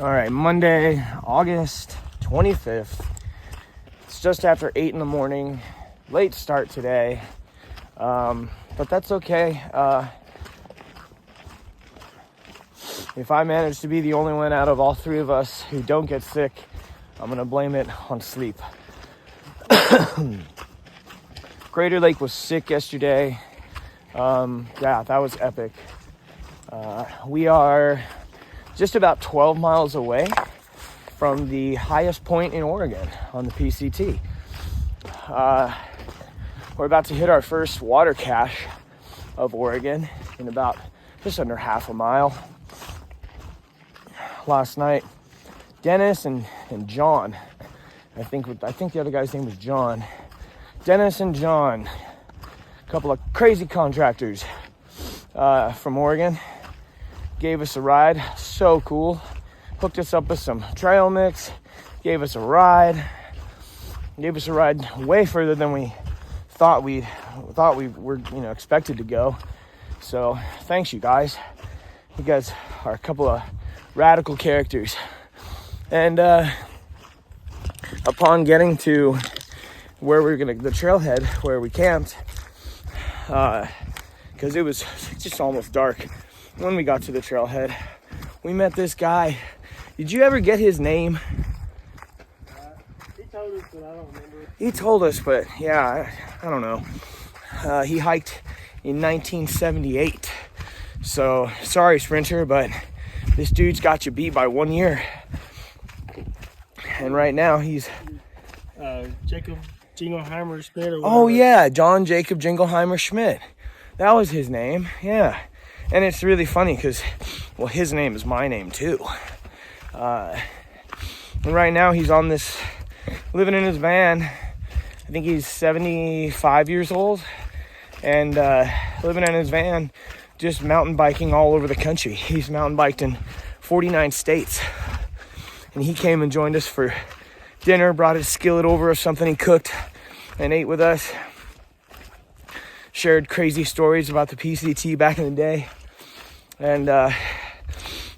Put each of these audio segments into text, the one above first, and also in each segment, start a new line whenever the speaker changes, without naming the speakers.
All right, Monday, August 25th. It's just after 8 in the morning. Late start today, but that's okay. If I manage to be the only one out of all three of us who don't get sick, I'm going to blame it on sleep. Crater Lake was sick yesterday. Yeah, that was epic. We are just about 12 miles away from the highest point in Oregon on the PCT. We're about to hit our first water cache of Oregon in about just under half a mile. Last night, Dennis and John, I think the other guy's name was John. Dennis and John, a couple of crazy contractors from Oregon, gave us a ride. So cool. Hooked us up with some trail mix, gave us a ride way further than we thought we were, expected to go. So thanks, you guys. You guys are a couple of radical characters. And upon getting to where the trailhead where we camped, because it was just almost dark when we got to the trailhead, we met this guy. Did you ever get his name?
He told us, but I don't remember.
He told us, but yeah, I don't know. He hiked in 1978. So, sorry, Sprinter, but this dude's got you beat by 1 year. And right now he's...
Jacob Jingleheimer Schmidt.
Oh, yeah, John Jacob Jingleheimer Schmidt. That was his name, yeah. And it's really funny because, well, his name is my name, too. And right now he's on this, living in his van. I think he's 75 years old, and living in his van, just mountain biking all over the country. He's mountain biked in 49 states, and he came and joined us for dinner, brought his skillet over of something he cooked and ate with us, shared crazy stories about the PCT back in the day. And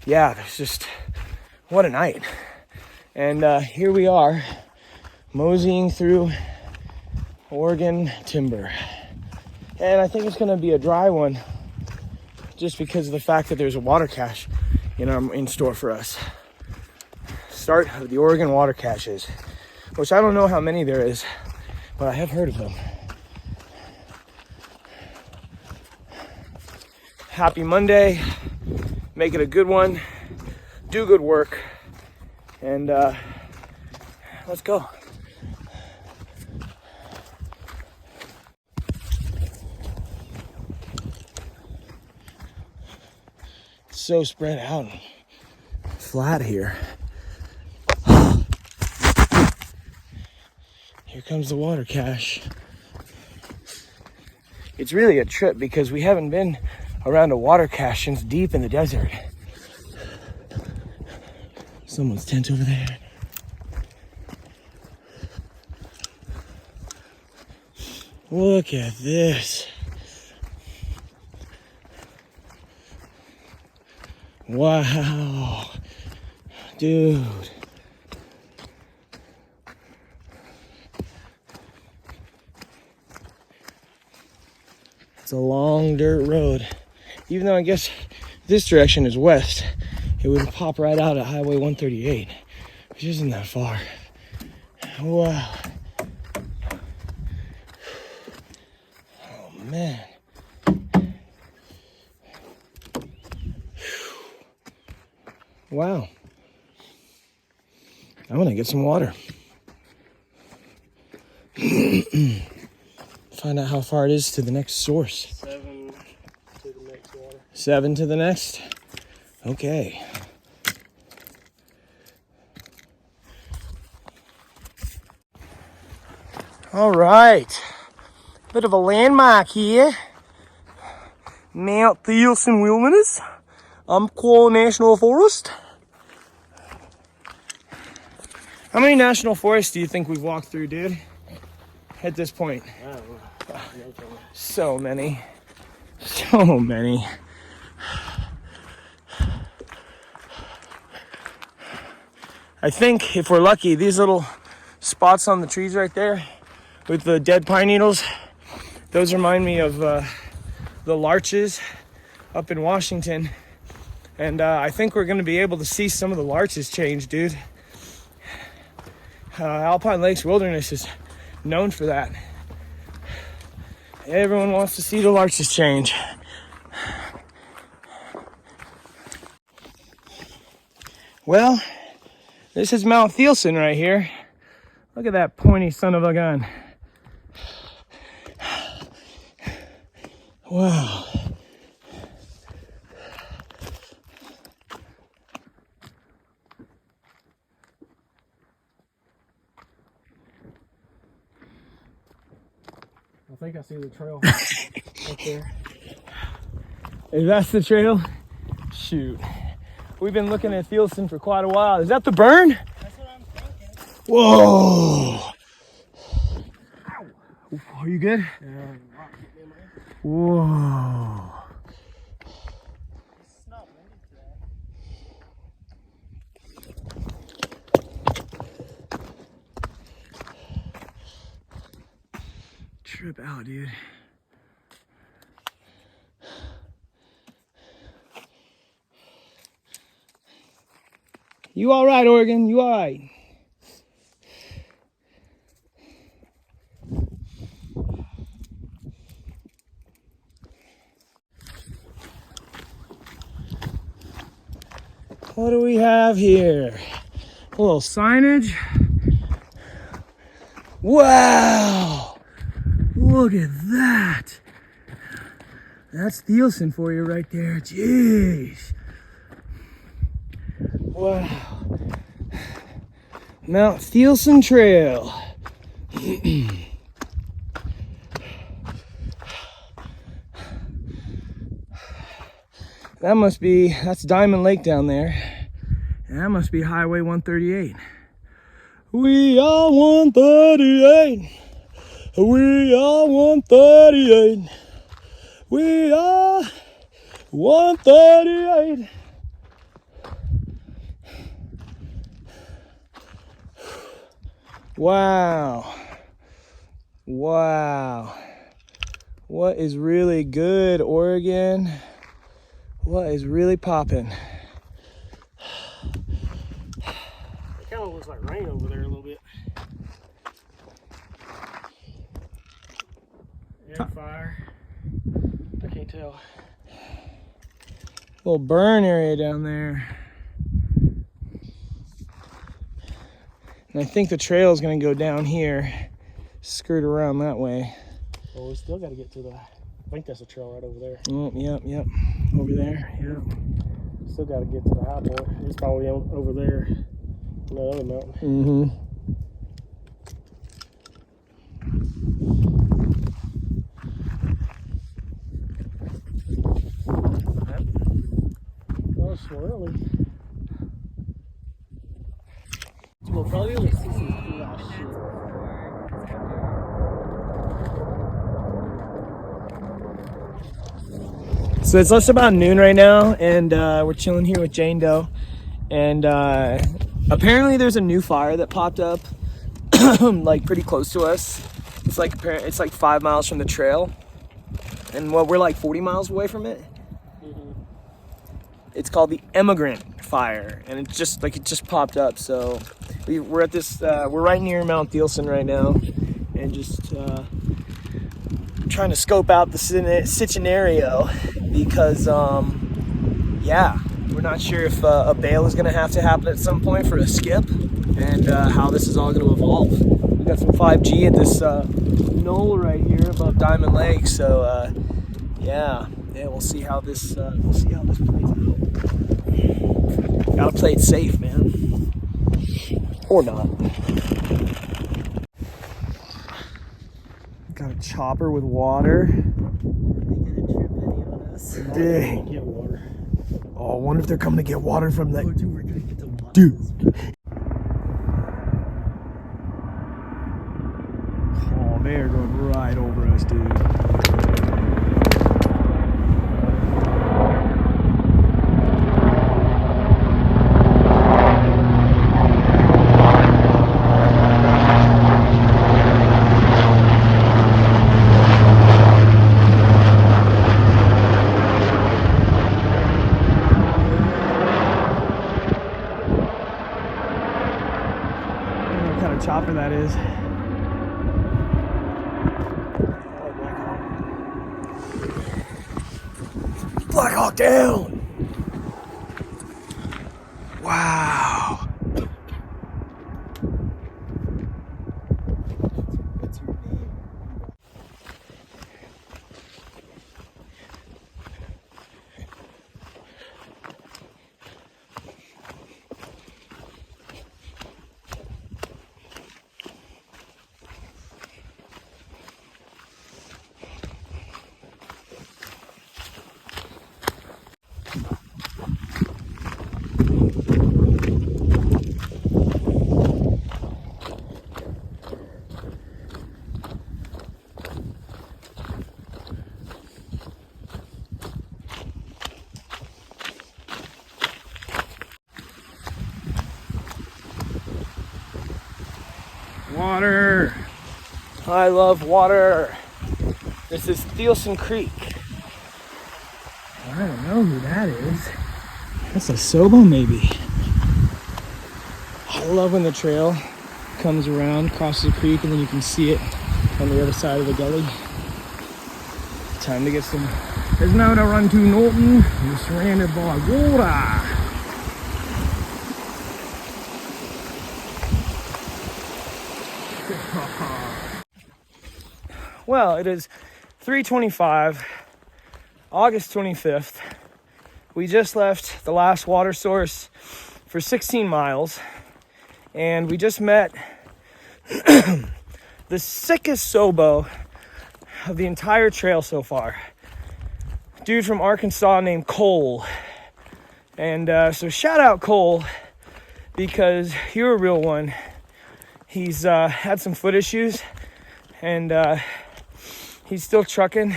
yeah, there's just, what a night. And here we are, moseying through Oregon timber. And I think it's gonna be a dry one, just because of the fact that there's a water cache in store for us. Start of the Oregon water caches, which I don't know how many there is, but I have heard of them. Happy Monday. Make it a good one. Do good work. And let's go. It's so spread out and flat here. Here comes the water cache. It's really a trip because we haven't been around a water cache since deep in the desert. Someone's tent over there. Look at this. Wow. Dude. It's a long dirt road. Even though I guess this direction is west, it would pop right out at Highway 138, which isn't that far. Wow. Oh, man. Wow. I'm gonna get some water. Find out how far it is to the next source.
7 to the next water.
7 to the next? Okay. All right. Bit of a landmark here. Mount Thielsen Wilderness, Umpqua National Forest. How many national forests do you think we've walked through, dude? At this point?
I don't know.
So many. So many. I think if we're lucky, these little spots on the trees right there with the dead pine needles, those remind me of the larches up in Washington. And I think we're gonna be able to see some of the larches change, dude. Alpine Lakes Wilderness is known for that. Everyone wants to see the larches change. Well, this is Mount Thielsen right here. Look at that pointy son of a gun. Wow.
I think I see the trail right there.
Is that the trail? Shoot. We've been looking at Thielsen for quite a while. Is that the burn?
That's what I'm thinking.
Whoa. Are you good?
Yeah.
Whoa.
It's not windy today.
Trip out, dude. You all right, Oregon? You all right? What do we have here? A little signage. Wow! Look at that. That's Thielsen for you right there. Jeez. Wow. Mount Thielsen Trail. That's Diamond Lake down there. And that must be Highway 138. We are 138. We are 138. We are 138. Wow. Wow. What is really good, Oregon? What is really popping?
It kind of looks like rain over there a little bit. Yeah, fire. I can't tell.
Little burn area down there. And I think the trail is going to go down here, skirt around that way.
Well, we still got to get to the, I think that's a trail right over there.
Yep. Over there, yep.
Still got to get to the high point. It's probably over there on that other mountain.
Mm-hmm.
Oh, swirly. We'll probably only see some cool ass shit.
So it's just about noon right now, and we're chilling here with Jane Doe. And apparently there's a new fire that popped up like pretty close to us. It's like 5 miles from the trail, and we're like 40 miles away from it. It's called the Emigrant Fire, and it just popped up. So we're at this. We're right near Mount Thielsen right now, and just trying to scope out the scenario because yeah, we're not sure if a bail is going to have to happen at some point for a skip, and how this is all going to evolve. We got some 5G at this knoll right here above Diamond Lake, so yeah, we'll see how this plays out. Gotta play it safe, man, or not. Got a chopper with water.
They gonna trip any on us.
Dang.
Get water.
Oh, I wonder if they're coming to get water from that.
Oh, dude, we're gonna get the water.
Dude. Oh, they're going right over us, dude. dropper that is. Black Hawk down! Wow. What's your name? Water. I love water. This is Thielsen Creek. I don't know who that is. That's a Sobo maybe. I love when the trail comes around, crosses the creek, and then you can see it on the other side of the gully. Time to get some. There's no to run to Norton. You're surrounded by water. Well, it is 3:25, August 25th. We just left the last water source for 16 miles, and we just met the sickest Sobo of the entire trail so far. Dude from Arkansas named Cole. And so shout out Cole, because you're a real one. He's had some foot issues, and he's still trucking.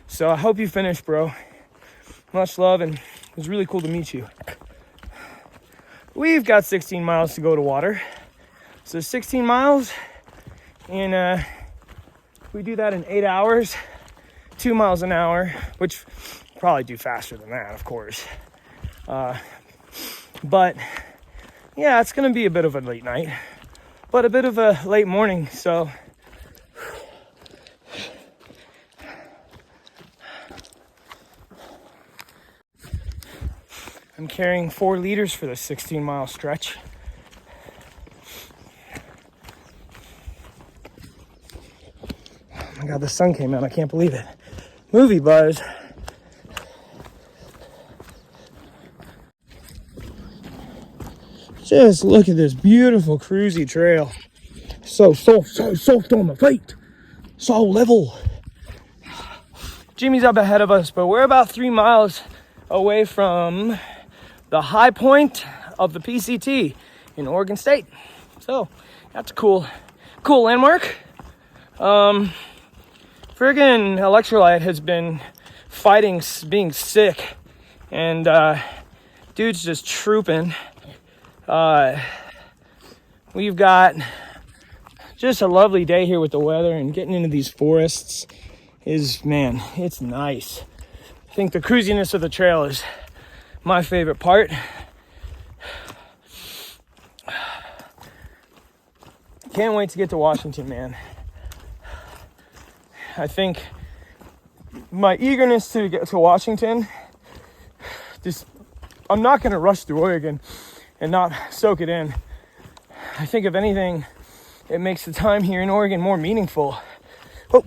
So I hope you finish, bro. Much love, and it was really cool to meet you. We've got 16 miles to go to water. So 16 miles, and we do that in 8 hours, 2 miles an hour, which probably do faster than that, of course. But yeah, it's gonna be a bit of a late night, but a bit of a late morning, so I'm carrying 4 liters for this 16-mile stretch. Oh my God, the sun came out. I can't believe it. Movie buzz. Just look at this beautiful cruisy trail. So soft on the feet. So level. Jimmy's up ahead of us, but we're about 3 miles away from the high point of the PCT in Oregon State. So that's a cool landmark. Friggin' Electrolyte has been fighting being sick, and dude's just trooping. We've got just a lovely day here with the weather, and getting into these forests is, man, it's nice. I think the cruisiness of the trail is my favorite part. Can't wait to get to Washington, man. I think my eagerness to get to Washington, I'm not going to rush through Oregon and not soak it in. I think if anything, it makes the time here in Oregon more meaningful. Oh.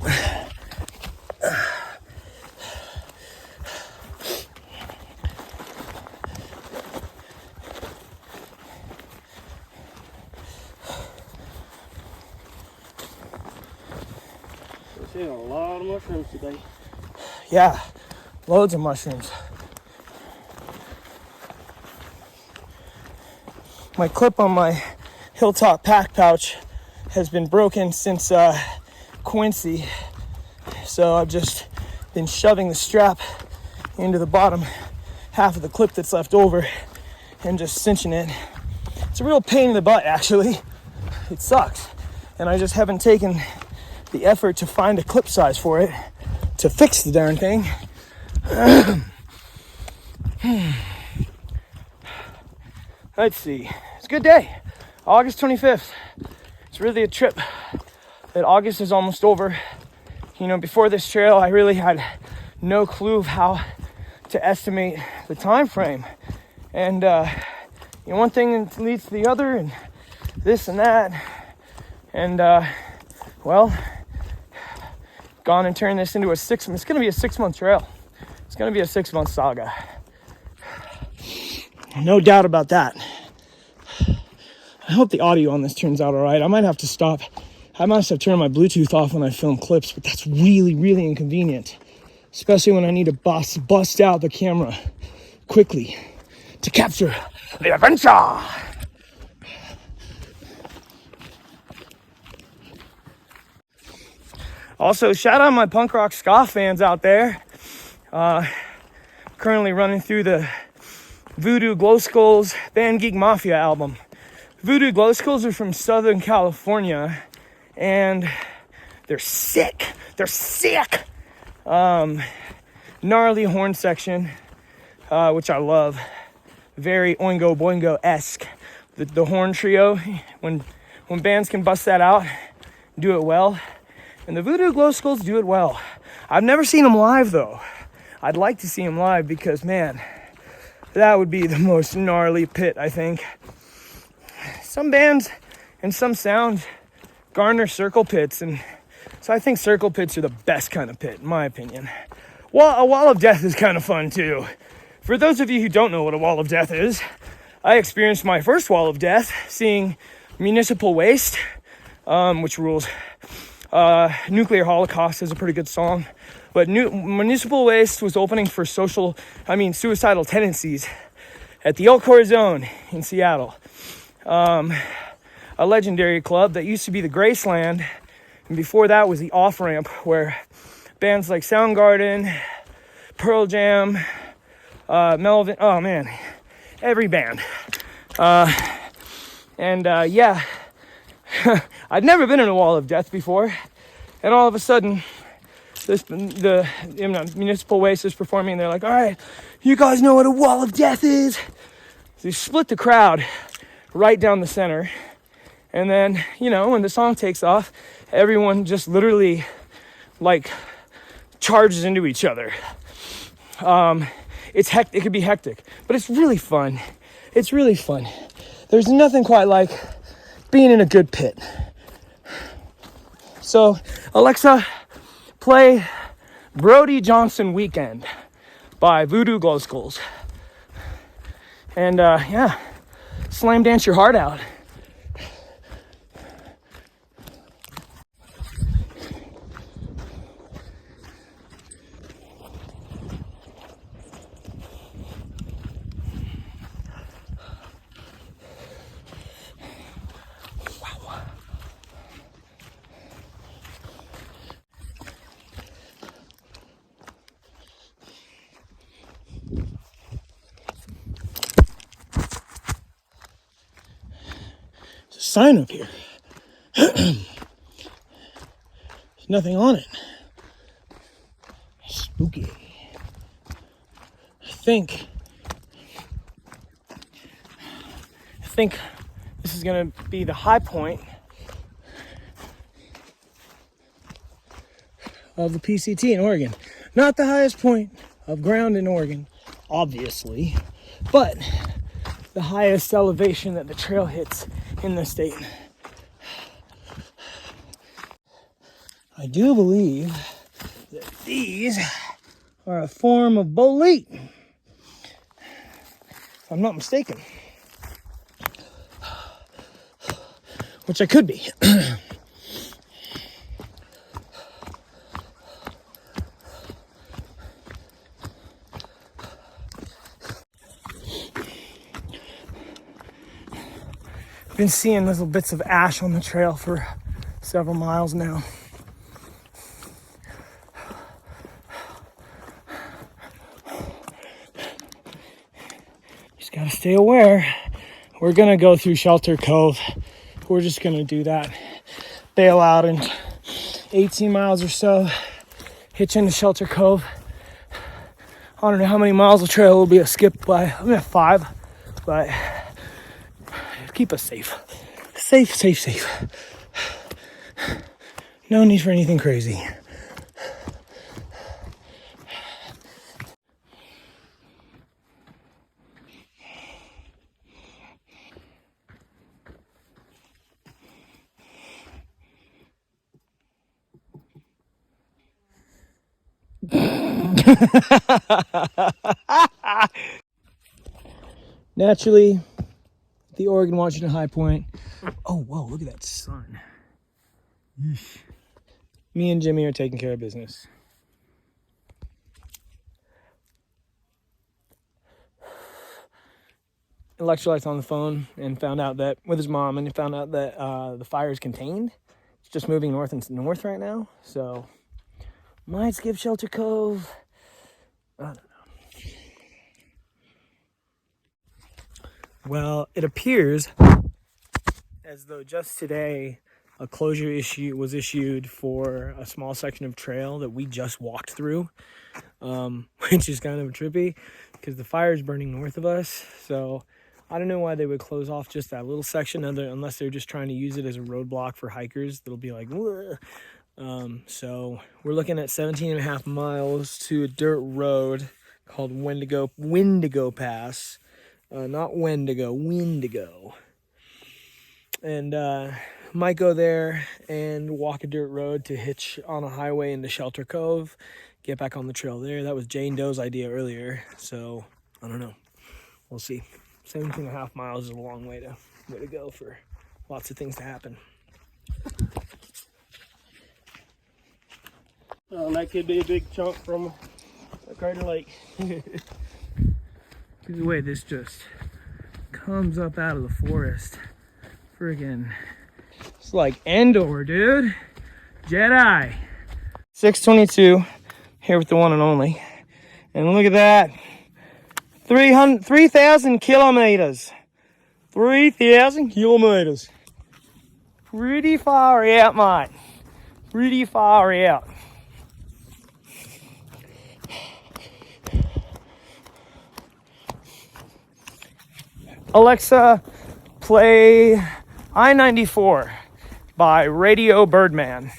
We're seeing a lot of mushrooms today.
Yeah, loads of mushrooms. My clip on my Hilltop pack pouch has been broken since Quincy, so I've just been shoving the strap into the bottom half of the clip that's left over and just cinching it. It's a real pain in the butt, actually. It sucks, and I just haven't taken the effort to find a clip size for it to fix the darn thing. Let's see. It's a good day. August 25th. it's really a trip that August is almost over. You know, before this trail, I really had no clue of how to estimate the time frame. And, you know, one thing leads to the other, and this and that. And, well, gone and turned this into it's going to be a 6-month trail. It's going to be a 6-month saga. No doubt about that. I hope the audio on this turns out all right. I might have to stop. I must have turned my Bluetooth off when I film clips, but that's really, really inconvenient. Especially when I need to bust out the camera quickly to capture the adventure. Also, shout out my punk rock ska fans out there. Currently running through the Voodoo Glow Skulls Band Geek Mafia album. Voodoo Glow Skulls are from Southern California, and they're sick. They're sick. Gnarly horn section, which I love. Very Oingo Boingo-esque. The horn trio, when bands can bust that out, do it well. And the Voodoo Glow Skulls do it well. I've never seen them live, though. I'd like to see them live because, man, that would be the most gnarly pit, I think. Some bands and some sounds garner circle pits, and so I think circle pits are the best kind of pit, in my opinion. Well, a wall of death is kind of fun, too. For those of you who don't know what a wall of death is, I experienced my first wall of death seeing Municipal Waste, which rules. Nuclear Holocaust is a pretty good song, but Municipal Waste was opening for suicidal tendencies at the El Corazon in Seattle. A legendary club that used to be the Graceland, and before that was the Off-Ramp, where bands like Soundgarden, Pearl Jam, Melvin, oh man, every band. Yeah. I'd never been in a wall of death before, and all of a sudden, the Municipal Waste is performing, and they're like, all right, you guys know what a wall of death is? So they split the crowd right down the center, and then, you know, when the song takes off, everyone just literally, like, charges into each other. It could be hectic, but it's really fun. It's really fun. There's nothing quite like being in a good pit. So, Alexa, play Brody Johnson Weekend by Voodoo Glow Skulls. And, yeah, slam dance your heart out. Sign up here. There's nothing on it. Spooky. I think this is gonna be the high point of the PCT in Oregon. Not the highest point of ground in Oregon, obviously, but the highest elevation that the trail hits in the state. I do believe that these are a form of bolete, if I'm not mistaken. Which I could be. Been seeing little bits of ash on the trail for several miles now. Just gotta stay aware. We're gonna go through Shelter Cove. We're just gonna do that. Bail out in 18 miles or so. Hitch into Shelter Cove. I don't know how many miles the trail will be a skip by. I'm at 5, but keep us safe. Safe. No need for anything crazy. Naturally, the Oregon Washington High Point. Oh, whoa, look at that sun. Yeesh. Me and Jimmy are taking care of business. Electrolyte's on the phone and found out that, with his mom, and found out that the fire is contained. It's just moving north and north right now. So, might skip Shelter Cove. I don't know. Well, it appears as though just today a closure issue was issued for a small section of trail that we just walked through, which is kind of trippy because the fire is burning north of us. So I don't know why they would close off just that little section unless they're just trying to use it as a roadblock for hikers that'll be like, so we're looking at 17 and a half miles to a dirt road called Wendigo Pass. Not Wendigo, Windigo. And might go there and walk a dirt road to hitch on a highway into Shelter Cove, get back on the trail there. That was Jane Doe's idea earlier, so I don't know. We'll see. 17 and a half miles is a long way to go for lots of things to happen.
That could be a big chunk from Crater Lake.
The way this just comes up out of the forest. Friggin'. It's like Endor, dude. Jedi. 622 here with the one and only. And look at that. 3,000 kilometers. 3,000 kilometers. Pretty far out, mate. Pretty far out. Alexa, play I-94 by Radio Birdman.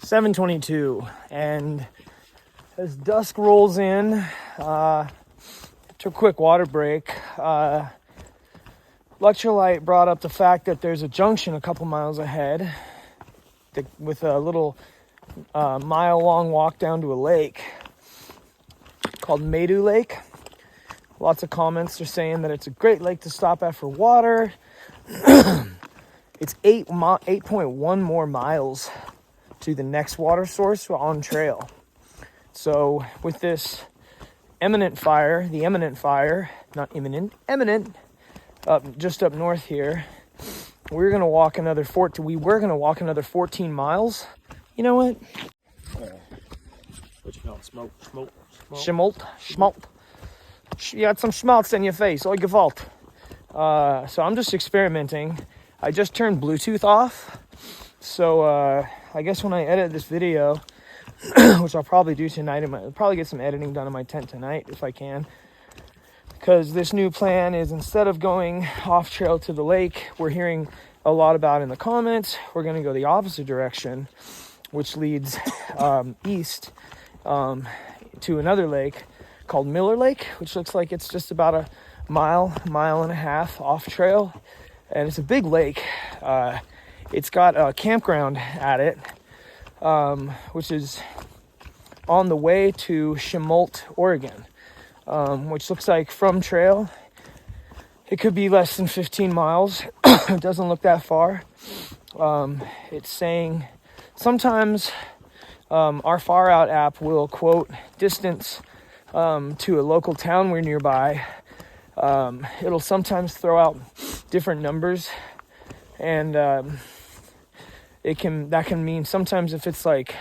$7:22, and as dusk rolls in, to a quick water break, Electrolyte brought up the fact that there's a junction a couple miles ahead with a little mile-long walk down to a lake called Maidu Lake. Lots of comments are saying that it's a great lake to stop at for water. It's 8.1 more miles to the next water source on trail. So with this eminent fire, just up north here, we were gonna walk another 14 miles. You know what?
What you call it? Smoke.
Schmalt. You got some schmaltz in your face. Oi gewalt. So I'm just experimenting. I just turned Bluetooth off. So I guess when I edit this video, which I'll probably do tonight, I'll probably get some editing done in my tent tonight if I can. Because this new plan is, instead of going off trail to the lake, we're hearing a lot about in the comments, we're going to go the opposite direction, which leads east to another lake called Miller Lake, which looks like it's just about a mile and a half off trail. And it's a big lake. It's got a campground at it, which is on the way to Chemult, Oregon, which looks like from trail, it could be less than 15 miles. It doesn't look that far. It's saying sometimes our Far Out app will quote distance to a local town we're nearby. It'll sometimes throw out different numbers, and that can mean sometimes if it's like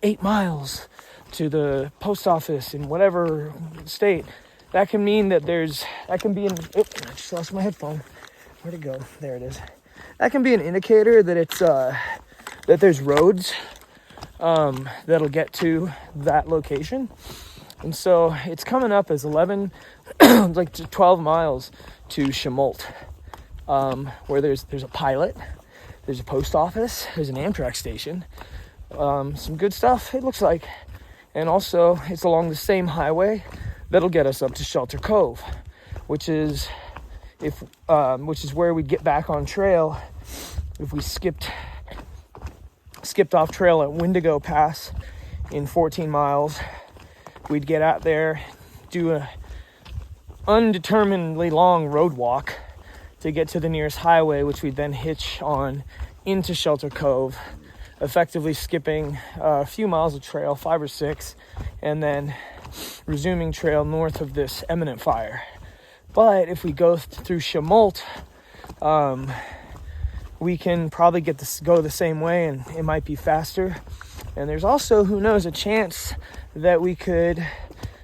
8 miles, to the post office in whatever state, that can mean that I just lost my headphone. Where'd it go? There it is. That can be an indicator that it's that there's roads that'll get to that location. And so it's coming up as 11, like 12 miles to Chemolt, where there's a pilot, there's a post office, there's an Amtrak station, some good stuff, it looks like. And also, it's along the same highway that'll get us up to Shelter Cove, which is where we'd get back on trail if we skipped off trail at Wendigo Pass in 14 miles. We'd get out there, do a undeterminedly long road walk to get to the nearest highway, which we'd then hitch on into Shelter Cove, effectively skipping a few miles of trail, 5 or 6, and then resuming trail north of this imminent fire. But if we go through Chemolt, we can probably go the same way, and it might be faster. And there's also, who knows, a chance that we could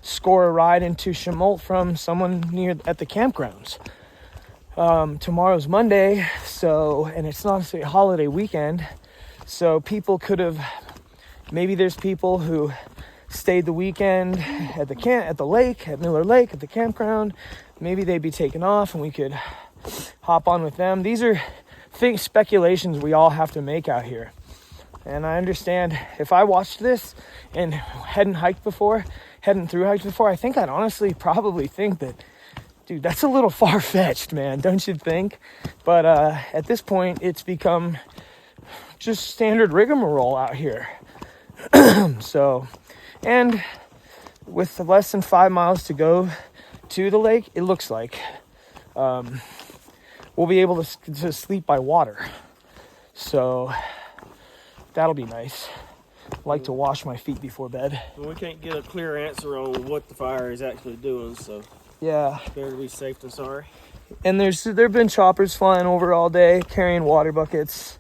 score a ride into Chemolt from someone near at the campgrounds. Tomorrow's Monday, and it's not a holiday weekend, so people could have, maybe there's people who stayed the weekend at the lake, at Miller Lake, at the campground. Maybe they'd be taken off and we could hop on with them. These are speculations we all have to make out here. And I understand, if I watched this and hadn't through hiked before, I think I'd honestly probably think that, dude, that's a little far-fetched, man, don't you think? But at this point, it's become just standard rigmarole out here. So, and with less than 5 miles to go to the lake, it looks like we'll be able to sleep by water. So that'll be nice. I like to wash my feet before bed.
Well, we can't get a clear answer on what the fire is actually doing, so
yeah,
better to be safe than sorry.
And there've been choppers flying over all day carrying water buckets,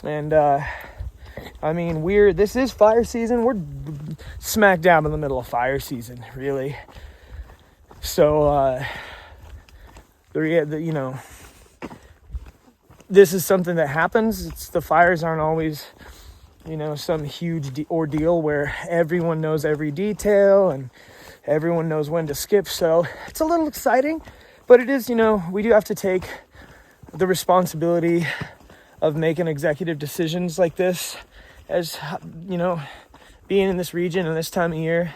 and this is fire season. We're smack dab in the middle of fire season, really. So this is something that happens. The fires aren't always, some huge ordeal where everyone knows every detail and everyone knows when to skip. So it's a little exciting, but it is, we do have to take the responsibility of making executive decisions like this, as, being in this region and this time of year,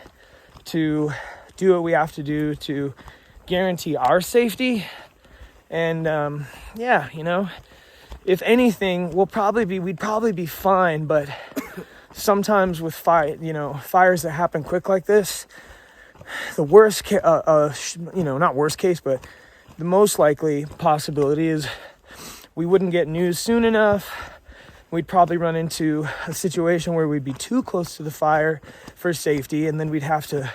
to do what we have to do to guarantee our safety. And if anything, we'd probably be fine. But sometimes with fires that happen quick like this, the not worst case, but the most likely possibility is we wouldn't get news soon enough. We'd probably run into a situation where we'd be too close to the fire for safety, and then we'd have to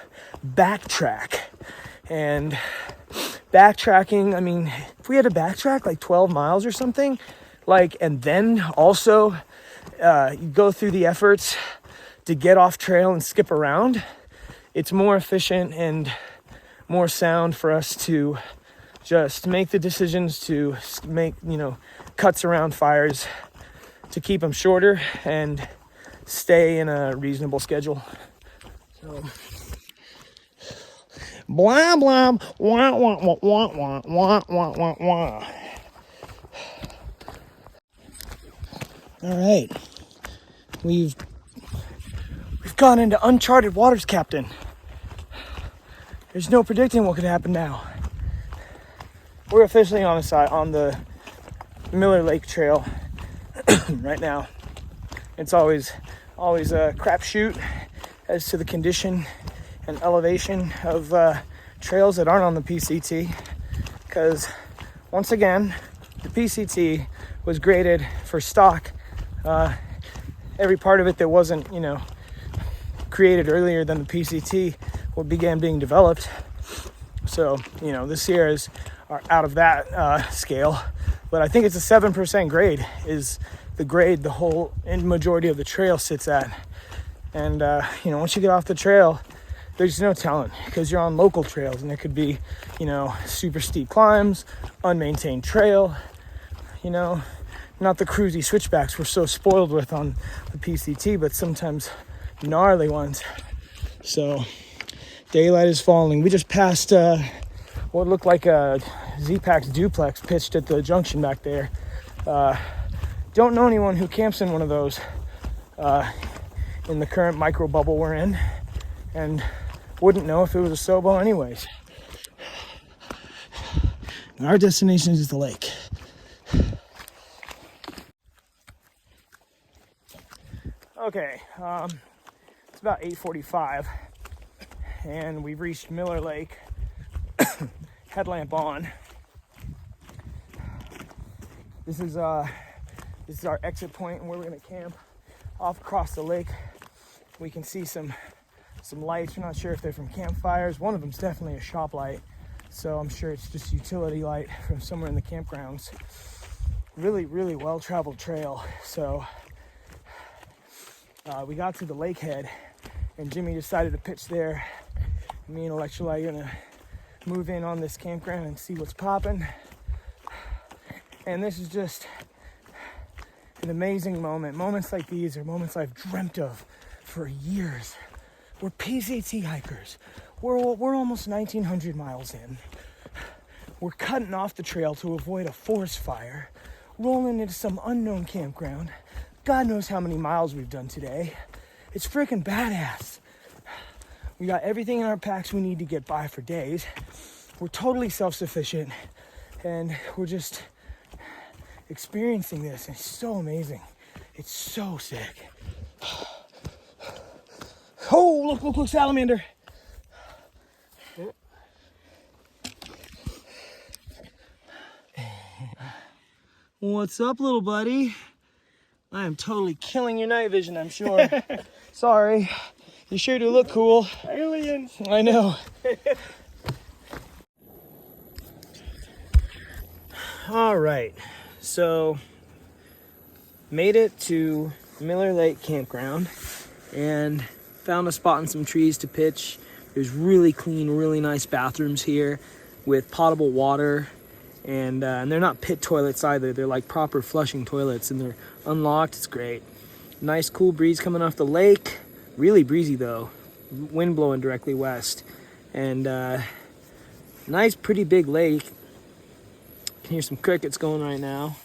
backtrack. And backtracking, if we had to backtrack like 12 miles or something, and then also you go through the efforts to get off trail and skip around, it's more efficient and more sound for us to just make the decisions to make, cuts around fires to keep them shorter and stay in a reasonable schedule. So, blah, blah, wah, wah, wah, wah, wah, wah, wah, wah, wah. All right. We've gone into uncharted waters, Captain. There's no predicting what could happen now. We're officially on the Miller Lake Trail right now. It's always a crapshoot as to the condition and elevation of trails that aren't on the PCT, because once again, the PCT was graded for stock. Every part of it that wasn't, created earlier than the PCT began being developed. So, the Sierras are out of that scale, but I think it's a 7% grade is the grade the whole majority of the trail sits at. And, you know, once you get off the trail, there's no telling, because you're on local trails and there could be, you know, super steep climbs, unmaintained trail, you know, not the cruisy switchbacks we're so spoiled with on the PCT, but sometimes gnarly ones. So daylight is falling. We just passed what looked like a Z-Pac's duplex pitched at the junction back there. Don't know anyone who camps in one of those in the current micro bubble we're in, and wouldn't know if it was a Sobo anyways. Our destination is the lake. Okay, it's about 8:45 and we've reached Miller Lake. Headlamp on. This is our exit point where we're gonna camp. Off across the lake, we can see some lights. We're not sure if they're from campfires. One of them's definitely a shop light, so I'm sure it's just utility light from somewhere in the campgrounds. Really, really well-traveled trail. So we got to the lake head, and Jimmy decided to pitch there. Me and Electrolyte are gonna move in on this campground and see what's popping. And this is just an amazing moment. Moments like these are moments I've dreamt of for years. We're PCT hikers. We're almost 1,900 miles in. We're cutting off the trail to avoid a forest fire, rolling into some unknown campground. God knows how many miles we've done today. It's freaking badass. We got everything in our packs we need to get by for days. We're totally self-sufficient, and we're just experiencing this. It's so amazing. It's so sick. Oh, look, salamander. What's up, little buddy? I am totally killing your night vision, I'm sure. Sorry. You sure do look cool.
Aliens.
I know. All right. So, made it to Miller Lake Campground and found a spot in some trees to pitch. There's really clean, really nice bathrooms here with potable water, and they're not pit toilets either. They're like proper flushing toilets, and they're unlocked. It's great. Nice cool breeze coming off the lake. Really breezy though. Wind blowing directly west, and nice, pretty big lake. Can hear some crickets going right now.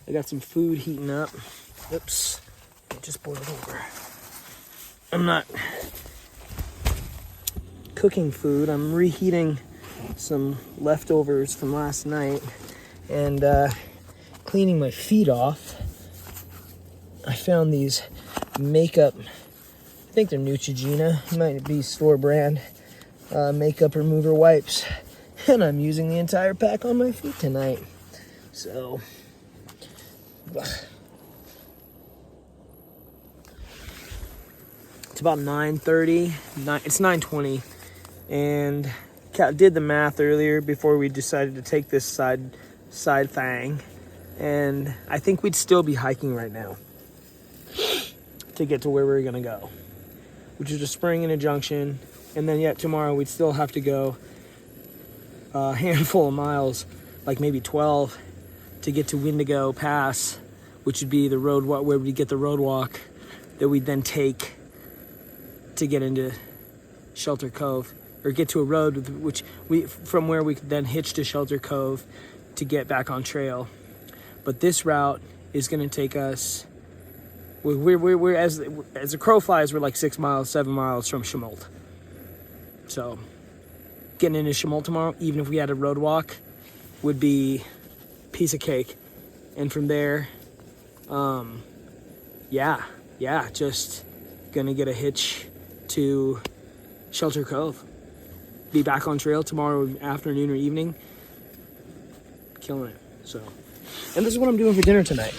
I got some food heating up. Oops, it just boiled over. I'm not cooking food. I'm reheating some leftovers from last night and cleaning my feet off. I found these makeup, I think they're Neutrogena, might be store brand, makeup remover wipes, and I'm using the entire pack on my feet tonight. So it's about 9:30. It's 9:20, and did the math earlier before we decided to take this side thing, and I think we'd still be hiking right now to get to where we're gonna go, which is a spring and a junction, and then yet tomorrow we'd still have to go a handful of miles, like maybe 12, to get to Windigo Pass, which would be the road where we get the road walk that we'd then take to get into Shelter Cove, or get to a road from where we could then hitch to Shelter Cove to get back on trail. But this route is going to take us. We're as the crow flies, we're like 7 miles from Chemolt. So getting into Chemolt tomorrow, even if we had a road walk, would be piece of cake. And from there, just gonna get a hitch to Shelter Cove. Be back on trail tomorrow afternoon or evening. Killing it. So, and this is what I'm doing for dinner tonight.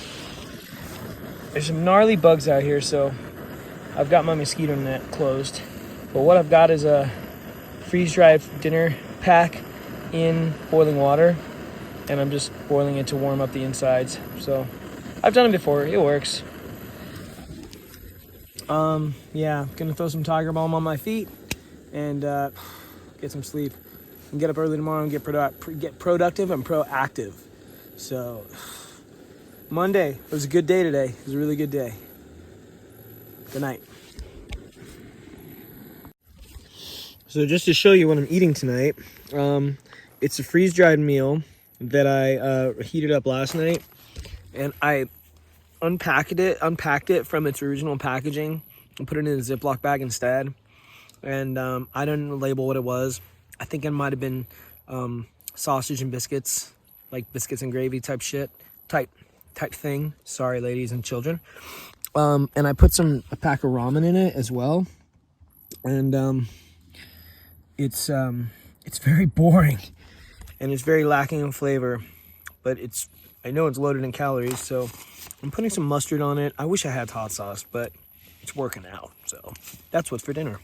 There's some gnarly bugs out here, so I've got my mosquito net closed. But what I've got is a freeze-dried dinner pack in boiling water, and I'm just boiling it to warm up the insides. So I've done it before. It works. Yeah, gonna throw some Tiger Balm on my feet and get some sleep and get up early tomorrow and get productive and proactive. So Monday was a good day today. It was a really good day. Good night. So just to show you what I'm eating tonight, it's a freeze-dried meal that I heated up last night, and I unpacked it from its original packaging and put it in a Ziploc bag instead. And I didn't label what it was. I think it might have been sausage and biscuits, like biscuits and gravy type thing. Sorry, ladies and children. And I put a pack of ramen in it as well. And it's very boring and it's very lacking in flavor, but I know it's loaded in calories, so I'm putting some mustard on it. I wish I had hot sauce, but it's working out. So that's what's for dinner.